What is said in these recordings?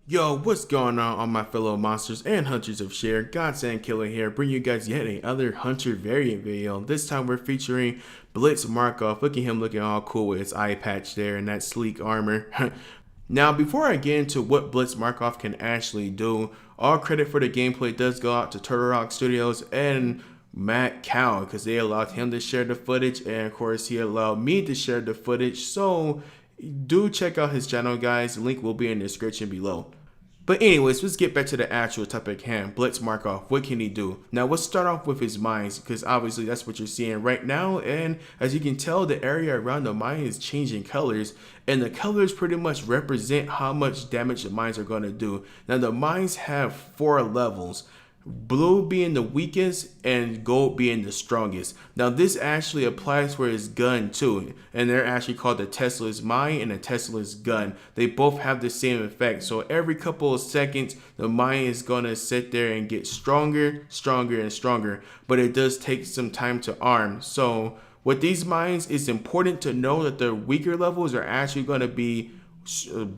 Yo, what's going on all my fellow monsters and hunters of share? Godsend Killer here, bring you guys yet another hunter variant video. This time we're featuring Blitz Markov. Look at him looking all cool with his eye patch there and that sleek armor. Now, before I get into what Blitz Markov can actually do, all credit for the gameplay does go out to Turtle Rock Studios and MaddCow, because they allowed him to share the footage, and of course he allowed me to share the footage. So do check out his channel, guys. The link will be in the description below. But anyways, let's get back to the actual topic at hand. Blitz Markov, what can he do? Now let's start off with his mines, because obviously that's what you're seeing right now. And as you can tell, the area around the mine is changing colors, and the colors pretty much represent how much damage the mines are going to do. Now the mines have 4 levels. Blue being the weakest and gold being the strongest. Now this actually applies for his gun too, and they're actually called the Tesla's mine and the Tesla's gun. They both have the same effect. So every couple of seconds the mine is gonna sit there and get stronger, stronger, and stronger, but it does take some time to arm. So with these mines, it's important to know that the weaker levels are actually going to be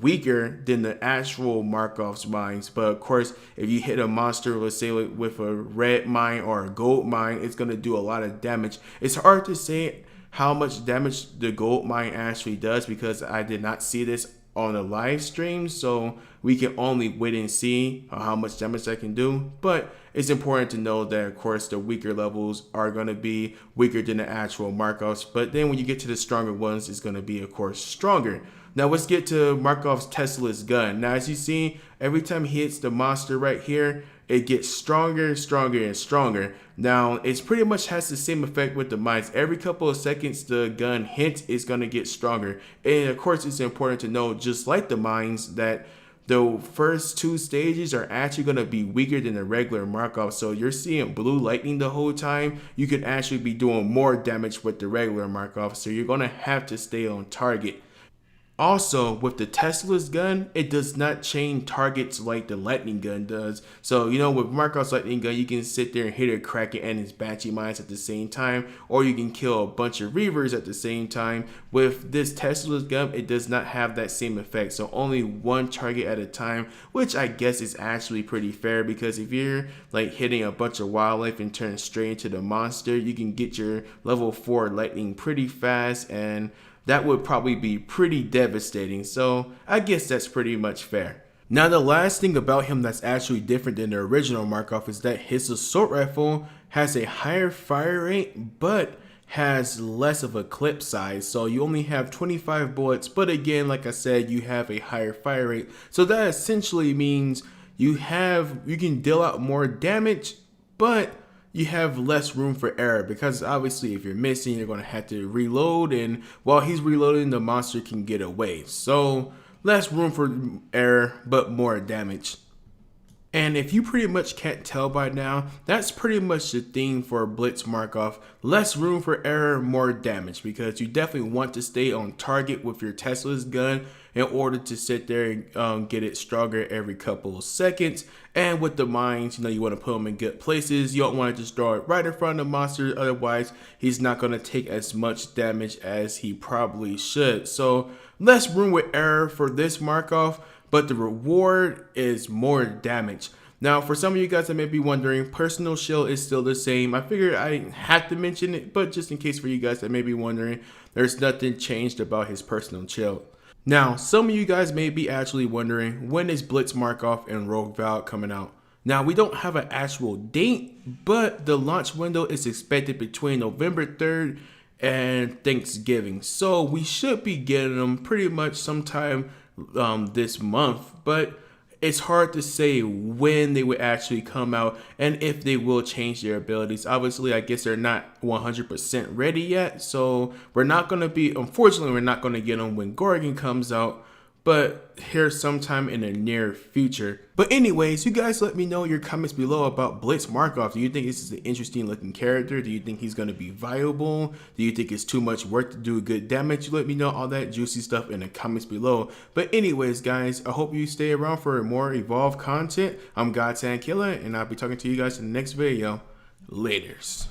weaker than the actual Markov's mines. But of course, if you hit a monster, let's say with a red mine or a gold mine, it's going to do a lot of damage. It's hard to say how much damage the gold mine actually does, because I did not see this on a live stream, so we can only wait and see how much damage I can do. But it's important to know that of course the weaker levels are going to be weaker than the actual Markovs, but then when you get to the stronger ones, it's going to be of course stronger. Now let's get to Markov's Tesla's gun. Now as you see, every time he hits the monster right here, it gets stronger, stronger, and stronger. Now it pretty much has the same effect with the mines. Every couple of seconds the gun hits, it's going to get stronger. And of course it's important to know, just like the mines, that the first 2 stages are actually going to be weaker than the regular Markov. So you're seeing blue lightning the whole time. You could actually be doing more damage with the regular Markov, so you're going to have to stay on target. Also, with the Tesla's gun, it does not chain targets like the lightning gun does. So, you know, with Markov's lightning gun, you can sit there and hit a Kraken and his Banshee mines at the same time, or you can kill a bunch of Reavers at the same time. With this Tesla's gun, it does not have that same effect. So only 1 target at a time, which I guess is actually pretty fair, because if you're like hitting a bunch of wildlife and turn straight into the monster, you can get your level 4 lightning pretty fast, and that would probably be pretty devastating. So I guess that's pretty much fair. Now the last thing about him that's actually different than the original Markov is that his assault rifle has a higher fire rate but has less of a clip size. So you only have 25 bullets, but again, like I said, you have a higher fire rate. So that essentially means you can deal out more damage, but you have less room for error, because obviously if you're missing, you're going to have to reload, and while he's reloading, the monster can get away. So less room for error, but more damage. And if you pretty much can't tell by now, that's pretty much the theme for Blitz Markov. Less room for error, more damage, because you definitely want to stay on target with your Tesla's gun in order to sit there and get it stronger every couple of seconds. And with the mines, you know, you want to put them in good places. You don't want to just throw it right in front of the monster, otherwise he's not going to take as much damage as he probably should. So less room with error for this Markov, but the reward is more damage. Now, for some of you guys that may be wondering, personal shield is still the same. I figured I had to mention it, but just in case for you guys that may be wondering, there's nothing changed about his personal shield. Now, some of you guys may be actually wondering, when is Blitz Markov and Rogue Val coming out? Now, we don't have an actual date, but the launch window is expected between November 3rd and Thanksgiving. So we should be getting them pretty much sometime this month, but it's hard to say when they would actually come out and if they will change their abilities. Obviously, I guess they're not 100% ready yet, so unfortunately, we're not going to get them when Gorgon comes out, but here sometime in the near future. But anyways, you guys let me know your comments below about Blitz Markov. Do you think this is an interesting looking character? Do you think he's going to be viable? Do you think it's too much work to do good damage? You let me know all that juicy stuff in the comments below. But anyways, guys, I hope you stay around for more Evolve content. I'm Godsend Killer, and I'll be talking to you guys in the next video. Laters.